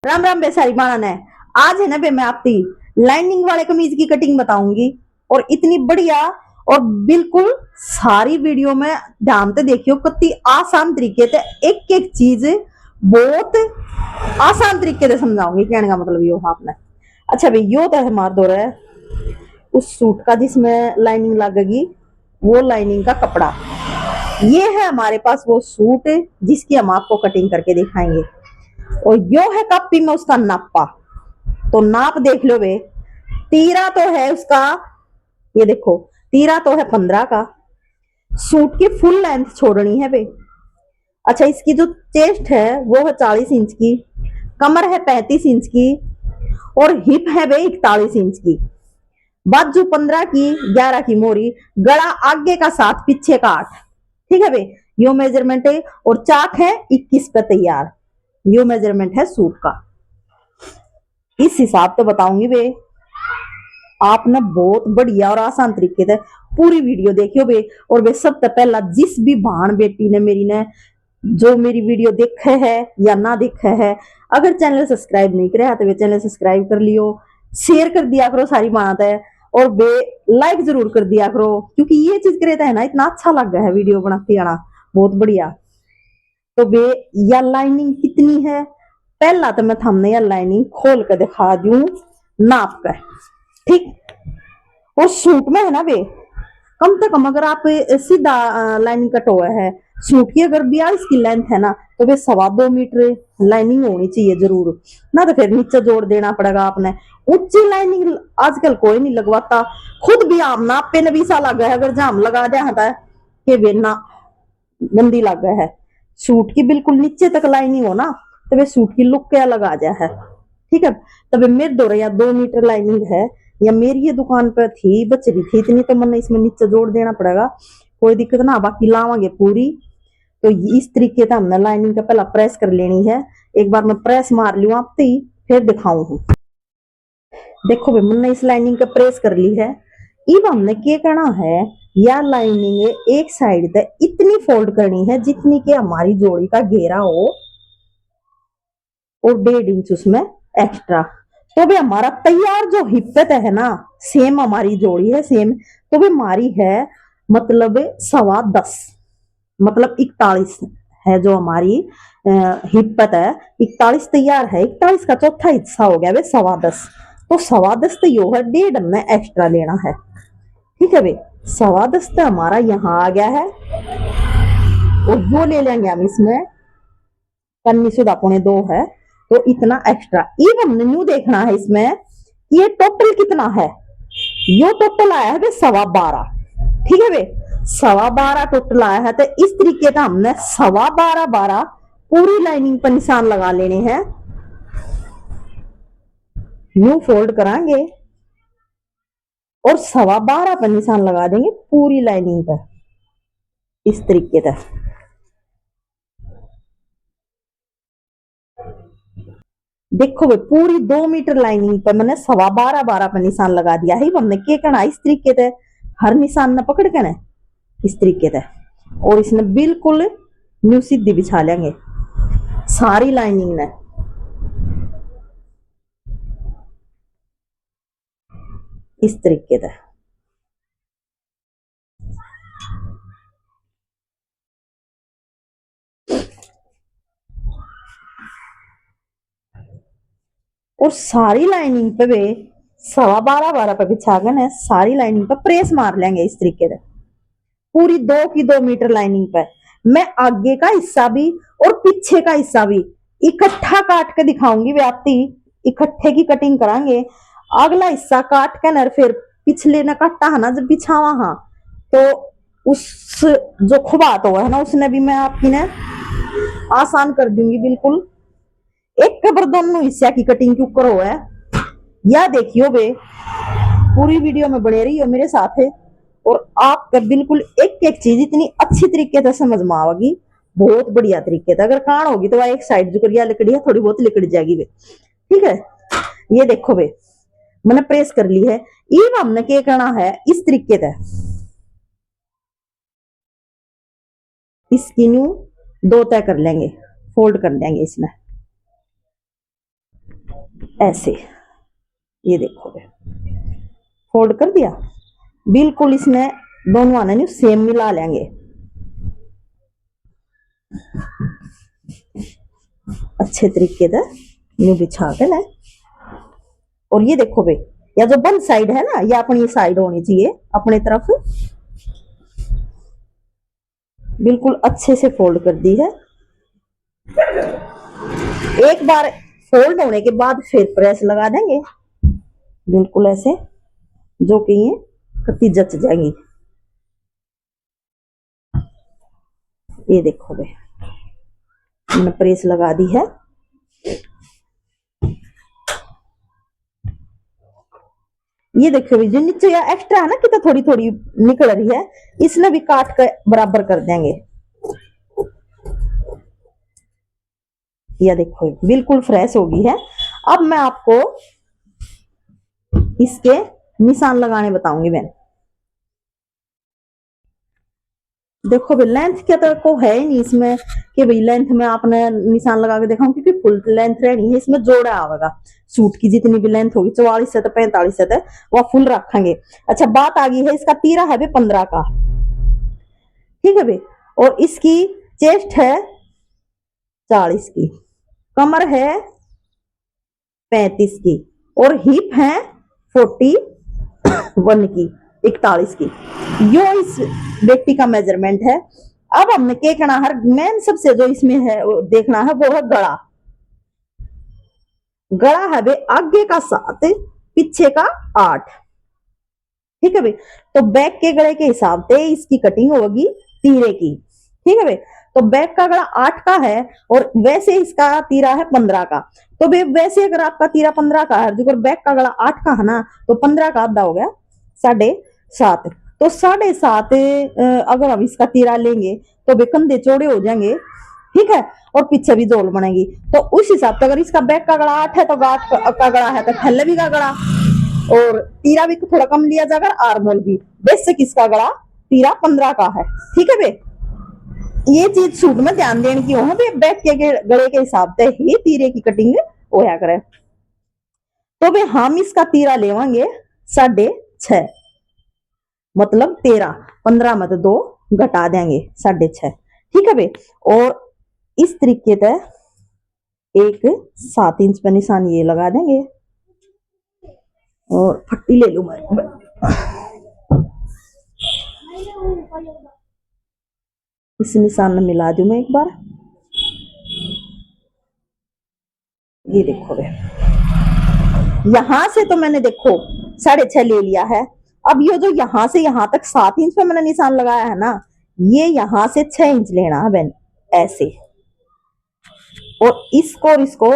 राम राम बेसारी बाणन है। आज है ना बे मैं आपकी लाइनिंग वाले कमीज की कटिंग बताऊंगी और इतनी बढ़िया और बिल्कुल सारी वीडियो में ध्यान से देखियो कितनी आसान तरीके से एक एक चीज बहुत आसान तरीके से समझाऊंगी। कहने का मतलब यो आपने अच्छा भाई यो तो हमारा दौर है उस सूट का जिसमें लाइनिंग लगेगी, वो लाइनिंग का कपड़ा ये है हमारे पास वो सूट जिसकी हम आपको कटिंग करके दिखाएंगे। और यो है कॉपी में उसका नापा, तो नाप देख लो बे। तीरा तो है उसका, ये देखो तीरा तो है 15 का। सूट की फुल लेंथ छोड़नी है बे। अच्छा इसकी जो चेस्ट है वो है 40 इंच की, कमर है 35 इंच की और हिप है बे 41 इंच की, बाजू 15 की, 11 की मोरी, गला आगे का 7, पीछे का 8। ठीक है बे, यो मेजरमेंट है और चाक है 21 पे तैयार। यो मेजरमेंट है सूट का। इस हिसाब से बताऊंगी बे, आपने बहुत बढ़िया और आसान तरीके से पूरी वीडियो देखियो बे। और बे सबसे पहला जिस भी भाण बेटी ने मेरी ने जो मेरी वीडियो देखे है या ना देखे है, अगर चैनल सब्सक्राइब नहीं करे तो वे चैनल सब्सक्राइब कर लियो, शेयर कर दिया करो सारी बात है और बे लाइक जरूर कर दिया करो, क्योंकि ये चीज करे है ना इतना अच्छा लग गया है वीडियो बनाती आना बहुत बढ़िया। तो बे या लाइनिंग कितनी है, पहला तो मैं थमने या लाइनिंग खोल कर दिखा दूं नाप कर। ठीक, और सूट में है ना बे कम से कम अगर आप सीधा लाइनिंग कट हुआ है सूट की, अगर 42 की लेंथ है ना तो वे 2.25 मीटर लाइनिंग होनी चाहिए जरूर, ना तो फिर नीचे जोड़ देना पड़ेगा आपने। ऊंची लाइनिंग आजकल कोई नहीं लगवाता, खुद भी आम नाप पे नबीसा लग गया है, अगर जाम लगा दिया है कि वे ना गंदी लग गया है। सूट की बिल्कुल नीचे तक लाइनिंग हो ना तो वे सूट की लुक क्या लगा दिया है। ठीक है, तब मेरे दो या 2 मीटर लाइनिंग है या मेरी ये दुकान पर थी बच रही थी इतनी, तो मैंने इसमें नीचे जोड़ देना पड़ेगा, कोई दिक्कत ना, बाकी लावांगे पूरी। तो इस तरीके से हमने लाइनिंग का पहला प्रेस कर लेनी है। एक बार मैं प्रेस मार लू आपसे ही फिर दिखाऊं। देखो भाई मैंने इस लाइनिंग का प्रेस कर ली है। अब हमने क्या करना है, या लाइनिंग एक साइड से इतनी फोल्ड करनी है जितनी कि हमारी जोड़ी का घेरा हो और 1.5 इंच उसमें एक्स्ट्रा। तो भी हमारा तैयार जो हिप्पत है ना, सेम हमारी जोड़ी है सेम, तो भी हमारी है मतलब 10.25, मतलब 41 है जो हमारी हिप्पत है। 41 तैयार है, 41 का चौथा हिस्सा हो गया वे 10.25, तो 10.25 तो यो है 1.5 हमने एक्स्ट्रा लेना है। ठीक है भाई, 10.25 तो हमारा यहाँ आ गया है और वो ले लेंगे हम इसमें कन्नी सुधा 2.25 है, तो इतना एक्स्ट्रा। ये हमने न्यू देखना है इसमें ये टोटल कितना है। यो टोटल आया है 12.25। ठीक है वे, 12.25 टोटल आया है, तो इस तरीके का हमने 12.25 पूरी लाइनिंग पर निशान लगा लेने हैं। न्यू फोल्ड करांगे और 12.25 पर निशान लगा देंगे पूरी लाइनिंग पर इस तरीके से। देखो भाई पूरी 2 मीटर लाइनिंग पर मैंने 12.25 पर निशान लगा दिया है। हमने क्या करना इस तरीके से, हर निशान ने पकड़ के ना इस तरीके से, और इसने बिल्कुल न्यू सीधी बिछा लेंगे सारी लाइनिंग ने इस तरीके से। और सारी लाइनिंग पे वे 12.25 पे बिछा कर ना सारी लाइनिंग पे प्रेस मार लेंगे इस तरीके से पूरी 2 की 2 मीटर लाइनिंग पे। मैं आगे का हिस्सा भी और पीछे का हिस्सा भी इकट्ठा काट के दिखाऊंगी, वे आती इकट्ठे की कटिंग करांगे। अगला हिस्सा काट के ना फिर पिछले ने काटा है ना जब बिछावा, हाँ तो उस जो खुबात हुआ है ना उसने भी मैं आपकी ने आसान कर दूंगी बिल्कुल। एक कबर दोनों हिस्सा की कटिंग क्यों करो है या देखियो बे, पूरी वीडियो में बने रही हो मेरे साथ है और आपका बिल्कुल एक एक चीज इतनी अच्छी तरीके से समझ में आवेगी, बहुत बढ़िया तरीके से। अगर कान होगी तो वह एक साइड जो करिया लकड़ी है थोड़ी बहुत लिकड़ जाएगी बे। ठीक है, ये देखो बे मैंने प्रेस कर ली है। ये हमने क्या करना है इस तरीके से, इसकी न्यू 2 तय कर लेंगे, फोल्ड कर देंगे इसमें। ऐसे, ये देखो फोल्ड कर दिया, बिल्कुल इसमें दोनों आने न्यू सेम मिला लेंगे अच्छे तरीके से न्यू बिछा के ना। और ये देखो भाई, या जो बंद साइड है ना, ये अपनी साइड होनी चाहिए अपनी तरफ, बिल्कुल अच्छे से फोल्ड कर दी है। एक बार फोल्ड होने के बाद फिर प्रेस लगा देंगे बिल्कुल ऐसे, जो कि ये कत्ती जच जाएंगी। ये देखो भाई, मैंने प्रेस लगा दी है। ये देखो भाई, जो नीचे या एक्स्ट्रा है ना, कितना थोड़ी थोड़ी निकल रही है, इसने भी काट कर बराबर कर देंगे। ये देखो बिल्कुल फ्रेश होगी है। अब मैं आपको इसके निशान लगाने बताऊंगी मैं। देखो भाई, लेंथ क्या तो को है ही नहीं इसमें कि भाई लेंथ में आपने निशान लगा के दिखाऊं, क्योंकि फुल लेंथ रहनी है, इसमें जोड़ा आवेगा। सूट की जितनी भी लेंथ होगी 44 से 45 से वह फुल रखेंगे। अच्छा, बात आ गई है इसका तीरा है भाई 15 का, ठीक है भाई। और इसकी चेस्ट है 40 की, कमर है 35 की, और हिप है 41 की, 41 की। यो इस व्यक्ति का मेजरमेंट है। अब हमने क्या करना है, मेन सबसे जो इसमें है देखना है वो है गला। गला है भाई आगे का 7, पीछे का 8, ठीक है भाई। तो बैक के गले के हिसाब से इसकी कटिंग होगी तीरे की, ठीक है भाई। तो बैक का गला 8 का है और वैसे इसका तीरा है 15 का। तो भाई वैसे अगर आपका तीरा 15 का है, जो बैक का गला 8 का है ना, तो 15 का आधा हो गया 7.5। तो 7.5 अगर हम इसका तीरा लेंगे तो वे कंधे चौड़े हो जाएंगे, ठीक है, और पीछे भी जोल बनेगी। तो उस हिसाब से अगर इसका बैक का गला 8 है तो 8 का गला है तो थल्ले भी का गला, और तीरा भी थोड़ा कम लिया जाएगा, आर्मोल भी। बेसिक इसका गला तीरा 15 का है, ठीक है भाई। ये चीज सूट में ध्यान देने की हो, बैक के गले के हिसाब से ही तीरे की कटिंग होया करे। तो भाई हम इसका तीरा लेवांगे 6.5, मतलब 13, 15 में तो 2 घटा देंगे 6.5, ठीक है भाई। और इस तरीके से एक 7 इंच पर निशान ये लगा देंगे, और फट्टी ले लू मैं, इस निशान में मिला दूं मैं एक बार। ये देखो भाई, यहां से तो मैंने देखो 6.5 ले लिया है। अब ये जो यहां से यहां तक 7 इंच पे मैंने निशान लगाया है ना, ये यहां से 6 इंच लेना है बहन, ऐसे। और इसको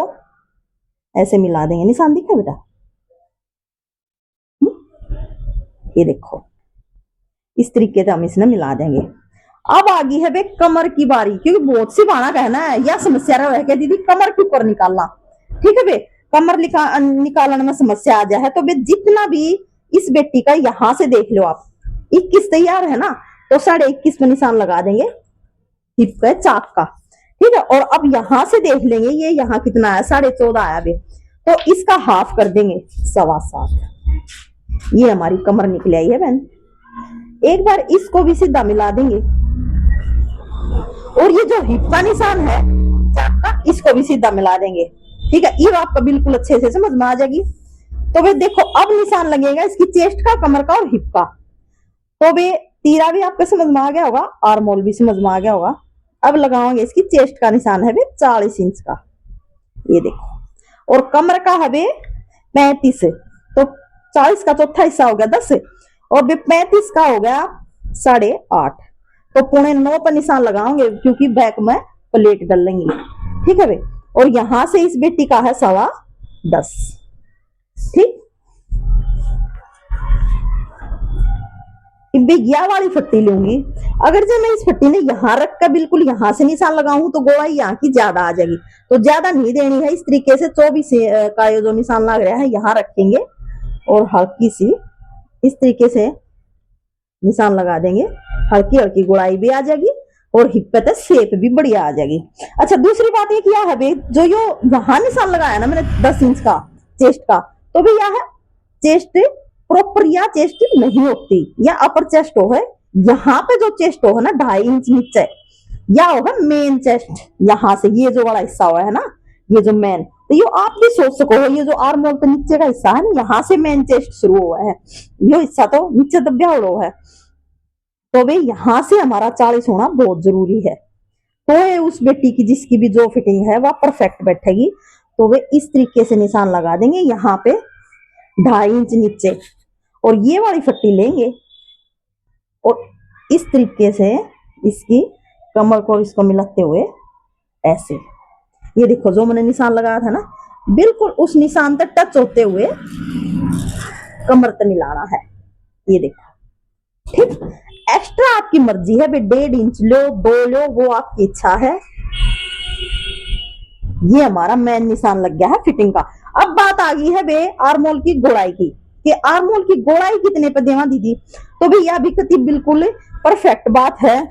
ऐसे मिला देंगे, निशान दिखा बेटा, ये देखो इस तरीके से हम इसने मिला देंगे। अब आ गई है भाई कमर की बारी, क्योंकि बहुत सी बाणा कहना है या समस्या रहा है दीदी कमर के ऊपर निकालना, ठीक है भाई। कमर निकालने में समस्या आ जाए तो भाई जितना भी इस बेटी का यहां से देख लो आप, 21 तैयार है ना, तो 21.5 में निशान लगा देंगे हिप का चाक का, ठीक है। और अब यहां से देख लेंगे ये यहाँ कितना है, 14.5 आया भाई, तो इसका हाफ कर देंगे 7.25। ये हमारी कमर निकल आई है बहन। एक बार इसको भी सीधा मिला देंगे, और ये जो हिप का निशान है चाक का, इसको भी सीधा मिला देंगे, ठीक है। ये आपका बिल्कुल अच्छे से समझ में आ जाएगी। तो भाई देखो अब निशान लगेगा इसकी चेस्ट का, कमर का और हिप का। तो भाई तीरा भी आपको समझ में आ गया होगा, आर्मोल भी समझ में आ गया होगा। अब लगाओगे इसकी चेस्ट का निशान है भाई 40 इंच का, ये देखो। और कमर का है भाई 35, तो 40 का चौथा हिस्सा हो गया 10, और भाई 35 का हो गया 8.5। तो 9.25 पर निशान लगाओगे, क्योंकि बैक में प्लेट डल लेंगी, ठीक है भाई। और यहां से इस बेटी का है 10.25, ठीक। यह वाली फट्टी लूंगी, अगर जब मैं इस फट्टी ने यहां रख कर बिल्कुल यहां से निशान लगाऊं तो गोलाई यहाँ की ज्यादा आ जाएगी, तो ज्यादा नहीं देनी है। इस तरीके से 24 का जो निशान लग रहा है यहां रखेंगे, और हल्की सी इस तरीके से निशान लगा देंगे, हल्की हल्की गुड़ाई भी आ जाएगी, और हिप पे शेप भी बढ़िया आ जाएगी। अच्छा, दूसरी बात ये किया है भाई, जो यो यहाँ निशान लगाया ना मैंने 10 इंच का, चेस्ट का, तो भी यह चेस्ट प्रॉपर या चेस्ट नहीं होती, या अपर चेस्ट हो है, यहाँ पे जो चेस्ट हो है ना 2.5 इंच नीचे, या होगा मेन चेस्ट, यहाँ से ये जो वाला हिस्सा हुआ है ना, ये जो मेन, तो ये आप भी सोच सको, ये जो आर्म होल के नीचे का हिस्सा है ना, यहाँ से मेन चेस्ट शुरू हुआ है, ये हिस्सा तो नीचे दबिया हुआ है, तो भाई यहाँ से हमारा 40 होना बहुत जरूरी है। तो ये उस बेटी की जिसकी भी जो फिटिंग है वह परफेक्ट बैठेगी, तो वे इस तरीके से निशान लगा देंगे यहाँ पे 2.5 इंच नीचे, और ये वाली फट्टी लेंगे और इस तरीके से इसकी कमर को इसको मिलाते हुए ऐसे, ये देखो जो मैंने निशान लगाया था ना, बिल्कुल उस निशान तक टच होते हुए कमर तक मिलाना है, ये देखो। ठीक, एक्स्ट्रा आपकी मर्जी है, 1.5 इंच लो 2 लो, वो आपकी इच्छा है। ये हमारा मेन निशान लग गया है फिटिंग का। अब बात आ गई है बे आर्मोल की गोलाई की, कि आर्मोल की गोलाई कितने पे देवा दीदी, तो भैया अभी कति बिल्कुल परफेक्ट बात है।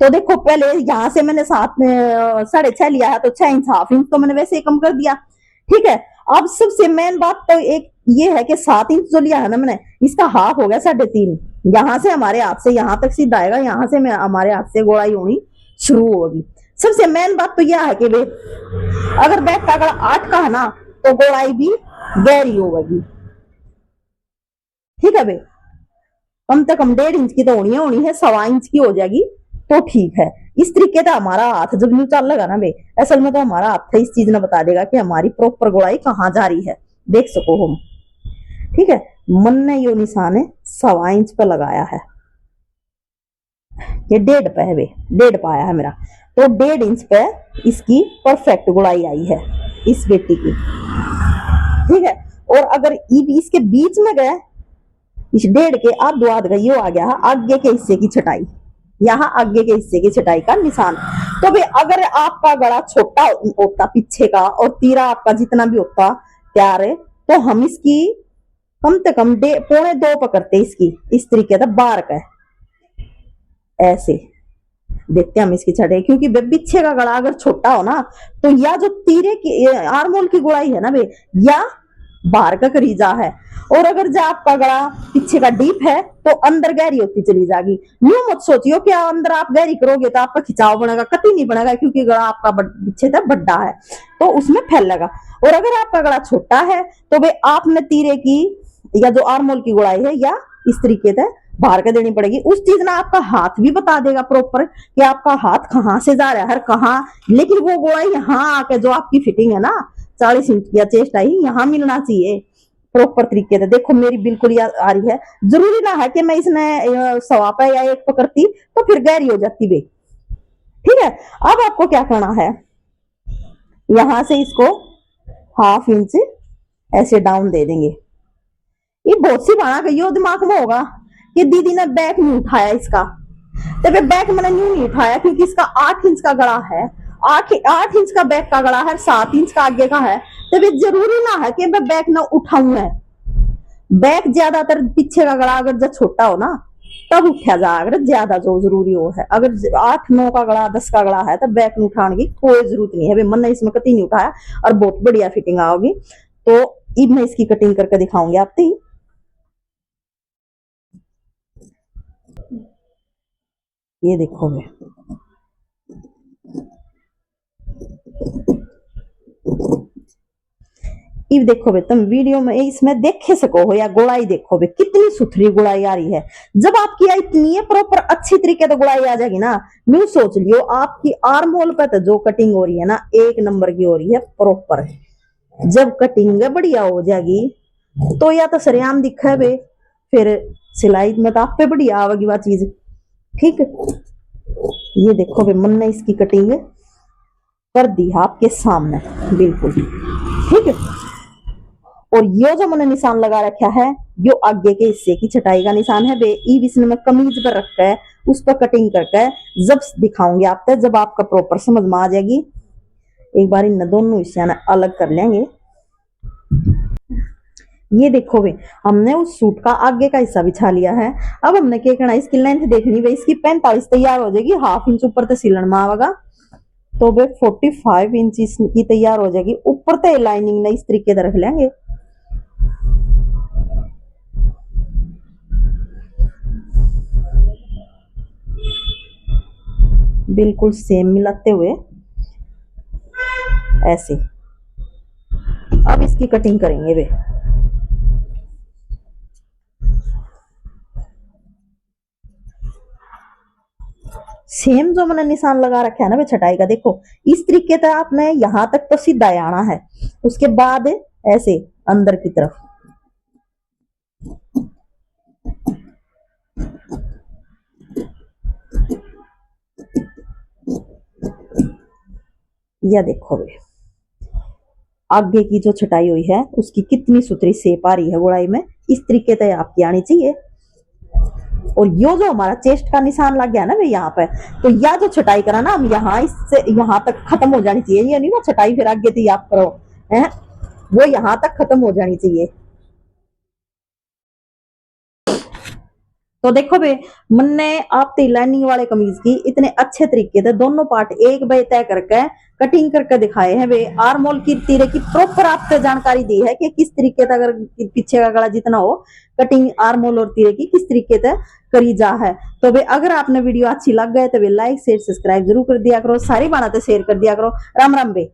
तो देखो पहले यहाँ से मैंने 7.5 लिया है, तो 6 इंच हाफ इंच तो मैंने वैसे ही कम कर दिया, ठीक है। अब सबसे मेन बात तो एक ये है कि 7 इंच जो लिया है ना मैंने, इसका हाफ हो गया 3.5, यहाँ से हमारे हाथ से यहाँ तक सीधा आएगा, यहाँ से हमारे हाथ से गोलाई होनी शुरू होगी। सबसे मेन बात तो यह है कि भाई अगर बैक का अगर 8 का है ना, तो गोलाई भी गहरी होगी, ठीक है भाई। कम से कम 1.5 इंच की तो होनी है, 1.25 इंच की हो जाएगी तो ठीक है। इस तरीके का हमारा हाथ जब यूं चल लगा ना बे, असल में तो हमारा हाथ इस चीज ने बता देगा कि हमारी प्रॉपर गोलाई कहाँ जा रही है, देख सको हम, ठीक है। मन ने यो निशान है 1.25 इंच पे लगाया है, ये 1.5 पे है बे, 1.5 पाया है मेरा, तो 1.5 इंच पे इसकी परफेक्ट गोलाई आई है इस बेटी की, ठीक है। और अगर इसके बीच में गए, इस 1.5 के आध गई, ये आ गया आगे के हिस्से की छटाई, यहाँ आगे के हिस्से की छटाई का निशान। तो भाई अगर आपका गला छोटा होता पीछे का, और तीरा आपका जितना भी होता तैयार है, तो हम इसकी कम से कम 1.25 पकड़ते इसकी, इस तरीके से बार का ऐसे देखते हम इसकी छटाई, क्योंकि पीछे का गला अगर छोटा हो ना, तो या जो तीरे की आर्मोल की गोलाई है ना भाई, या बाहर का करीजा है, और अगर जो आपका गला पीछे का डीप है तो अंदर गहरी होती चली जाएगी। यूं मत सोचियो कि अंदर आप गहरी करोगे तो आपका खिंचाव बनेगा, कति नहीं बनेगा, क्योंकि गला आपका पीछे तक बड़ा है तो उसमें फैलेगा। और अगर आपका गला छोटा है तो भाई आपने तीरे की या जो आर्मोल की गोलाई है या इस तरीके से बाहर का देनी पड़ेगी। उस चीज ना आपका हाथ भी बता देगा प्रॉपर कि आपका हाथ कहाँ से जा रहा है कहाँ, लेकिन वो गोलाई यहाँ आके जो आपकी फिटिंग है ना 40 इंच या चेस्ट आई, यहाँ मिलना चाहिए प्रॉपर तरीके से। देखो मेरी बिल्कुल याद आ रही है, जरूरी ना है कि मैं इसने 1.25 पे या 1 पकड़ती तो फिर गहरी हो जाती बे, ठीक है। अब आपको क्या करना है, यहां से इसको 1/2 इंच ऐसे डाउन दे देंगे। ये बहुत सी बाणा गई हो दिमाग में होगा कि दीदी ने बैक नहीं उठाया इसका, तो बैक मैंने नहीं उठाया क्योंकि इसका 8 इंच का गला है, 8 इंच का बैक का गला है, 7 इंच का आगे का है, तो जरूरी ना है कि मैं बैक ना उठाऊं है। बैक ज्यादातर पीछे का गला अगर जब छोटा हो ना तब उठा जा, अगर ज्यादा जो जरूरी हो है। अगर 8, 9 का गला 10 का गला है तो बैक में उठाने की कोई जरूरत नहीं है, मन ने इसमें कति नहीं उठाया और बहुत बढ़िया फिटिंग आओगी। तो अब मैं इसकी कटिंग करके दिखाऊंगी आपकी। ये देखो इब देखो बे तुम वीडियो में इसमें देखे सको हो, या गोलाई देखो बे कितनी सुथरी गोलाई आ रही है। जब आपकी इतनी है प्रॉपर अच्छी तरीके से गोलाई आ जाएगी ना, न्यू सोच लियो आपकी आर्म होल पे तो जो कटिंग हो रही है ना 1 नंबर की हो रही है प्रॉपर। जब कटिंग बढ़िया हो जाएगी तो या तो सरेआम दिखा बे, फिर सिलाई में तो आप पे बढ़िया आवेगी वह चीज, ठीक। ये देखो बे मन ने इसकी कटिंग कर दी आपके सामने बिल्कुल, ठीक है। और ये जो मैंने निशान लगा रखा है यो आगे के हिस्से की छटाई का निशान है बे, ई इसने मैं कमीज पर रखा है, उस पर कटिंग करके जब दिखाऊंगी आपको, जब आपका प्रॉपर समझ में आ जाएगी। एक बार इन दोनों हिस्से अलग कर लेंगे। ये देखो बे हमने उस सूट का आगे का हिस्सा बिछा लिया है। अब हमने क्या करना, इसकी लेंथ देखनी है, इसकी 45 तैयार हो जाएगी, 1/2 इंच ऊपर तो सिलन में आवेगा। तो वे 45 इंच की तैयार हो जाएगी। ऊपर तो लाइनिंग नहीं इस तरीके से रख लेंगे। बिल्कुल सेम मिलाते हुए ऐसे। अब इसकी कटिंग करेंगे वे। सेम जो मैंने निशान लगा रखा है ना वे छटाई का, देखो इस तरीके से आपने यहां तक तो सीधा आना है, उसके बाद ऐसे अंदर की तरफ। यह देखो वे आगे की जो छटाई हुई है उसकी कितनी सुथरी शेप आ रही है गोलाई में, इस तरीके से आपकी आनी चाहिए। और यो जो हमारा चेस्ट का निशान लग गया ना भाई यहाँ पे, तो यह जो छटाई करा ना हम यहाँ, इससे यहाँ तक खत्म हो जानी चाहिए। ये नहीं वो छटाई फिर आगे थी आप करो है, वो यहाँ तक खत्म हो जानी चाहिए। तो देखो बे मैंने आपकी लाइनिंग वाले कमीज की इतने अच्छे तरीके से दोनों पार्ट एक बाय तय करके कटिंग करके दिखाए हैं वे। आर्म होल की तीरे की प्रॉपर आपको जानकारी दी है कि किस तरीके से, अगर पीछे का गला जितना हो, कटिंग आर्म होल और तीरे की किस तरीके से करी जा है। तो वे अगर आपने वीडियो अच्छी लग गए तो वे लाइक शेयर सब्सक्राइब जरूर कर दिया करो, सारी बातें शेयर कर दिया करो। राम राम बे।